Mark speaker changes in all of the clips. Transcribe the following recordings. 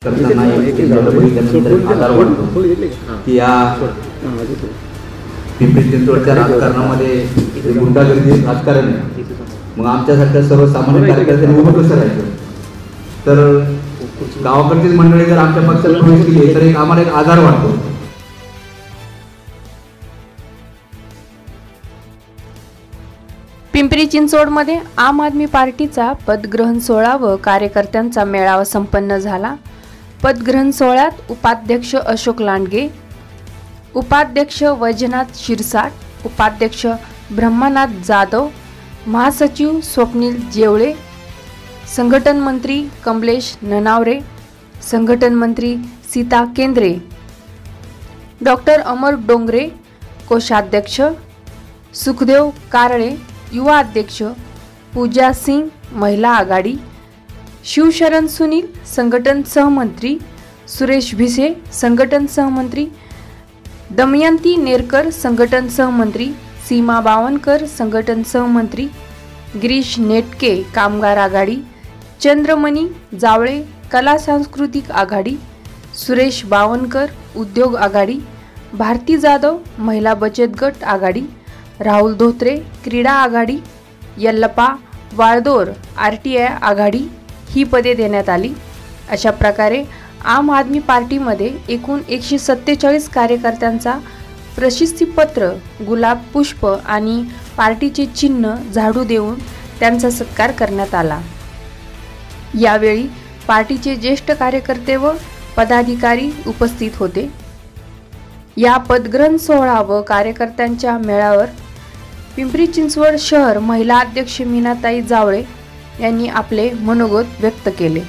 Speaker 1: करताना बघितल्यानंतर आधार वाटतो की या पिंपरी चिंचवडच्या राजकारणामध्ये गुंडागर्दी राजकारण आहे। मग आमच्यासारख्या सर्वसामान्य कार्यकर्त्यांनी उभं कसं राहायचं? तर गावाकडची मंडळी जर आमच्या पक्षात प्रवेश केली तर आम्हाला एक आधार वाटतो।
Speaker 2: पिंपरी चिंचवडमध्ये आम आदमी पार्टीचा पदग्रहण सोहळा व कार्यकर्त्यांचा मेळावा संपन्न झाला। पदग्रहण सोहळ्यात उपाध्यक्ष अशोक लांडगे, उपाध्यक्ष वैजनाथ शिरसाट, उपाध्यक्ष ब्रह्मनाथ जाधव, महासचिव स्वप्नील जेवळे, संघटन मंत्री कमलेश ननावरे, संघटन मंत्री सीता केंद्रे, डॉक्टर अमर डोंगरे, कोषाध्यक्ष सुखदेव कारळे, युवा अध्यक्ष पूजा सिंग, महिला आघाडी शिवशरण सुनील, संघटन सहमंत्री सुरेश भिसे, संघटन सहमंत्री दमयंती नेरकर, संघटन सहमंत्री सीमा बावनकर, संघटन सहमंत्री गिरीश नेटके, कामगार आघाडी चंद्रमणी जावळे, कला सांस्कृतिक आघाडी सुरेश बावनकर, उद्योग आघाडी भारती जाधव, महिला बचत गट आघाडी राहुल धोत्रे, क्रीडा आघाडी यल्लप्पा वाळदोर, RTI आघाडी ही पदे देण्यात आली। अशा प्रकारे आम आदमी पार्टीमध्ये एकूण 147 कार्यकर्त्यांचा प्रशस्तीपत्र, गुलाब पुष्प आणि पार्टीचे चिन्ह झाडू देऊन त्यांचा सत्कार करण्यात आला। यावेळी पार्टीचे ज्येष्ठ कार्यकर्ते व पदाधिकारी उपस्थित होते। या पदग्रहण सोहळा व कार्यकर्त्यांच्या मेळाव्यावर पिंपरी चिंचवड शहर महिला अध्यक्ष मीनाताई जावळे यांनी आपले मनोगत व्यक्त केले।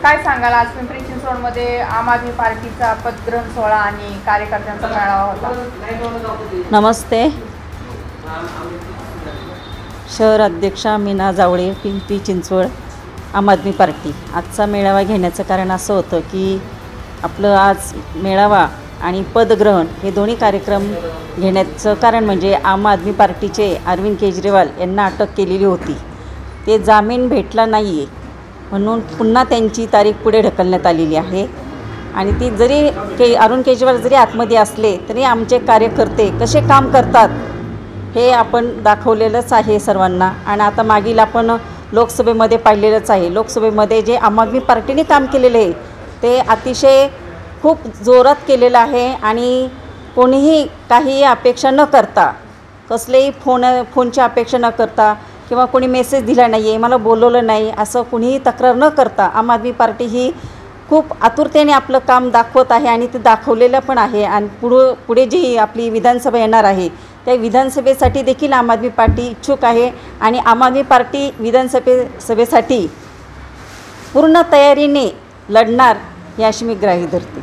Speaker 2: काय सांगाल, आज पिंपरी चिंचवडमध्ये आम आदमी पार्टीचा पदग्रहण सोहळा आणि कार्यकर्त्यांचा मेळावा होता।
Speaker 3: नमस्ते, शहर अध्यक्षा मीना जावळे, पिंपरी चिंचवड आम आदमी पार्टी। आजचा मेळावा घेण्याचं कारण असं होतं की आपलं आज मेळावा आणि पदग्रहण हे दोन्ही कार्यक्रम घेण्याचं कारण म्हणजे आम आदमी पार्टीचे अरविंद केजरीवाल यांना अटक केलेली होती. ते जामीन भेटला नाही आहे म्हणून पुन्हा त्यांची तारीख पुढे ढकलण्यात आलेली आहे. आणि ती जरी अरुण केजरीवाल जरी आतमध्ये असले तरी आमचे कार्यकर्ते कसे काम करतात हे आपण दाखवलेलंच आहे सर्वांना. आणि आता मागील आपण लोकसभेमध्ये पाहिलेलंच आहे. लोकसभेमध्ये जे आम आदमी पार्टीने काम केलेलं आहे ते अतिशय खूप जोरात केलेलं आहे. आणि कोणीही काही अपेक्षा न करता, कसलेही फोनची अपेक्षा न करता किंवा कोणी मेसेज दिला नाही आहे, मला बोलवलं नाही असं कुणीही तक्रार न करता आम आदमी पार्टी ही खूप आतुरतेने आपलं काम दाखवत आहे. आणि ते दाखवलेलं पण आहे. आणि पुढे जी आपली विधानसभा येणार आहे त्या विधानसभेसाठी देखील आम आदमी पार्टी इच्छुक आहे. आणि आम आदमी पार्टी विधानसभेसाठी पूर्ण तयारीने लढणार याशी मी ग्राही धरते.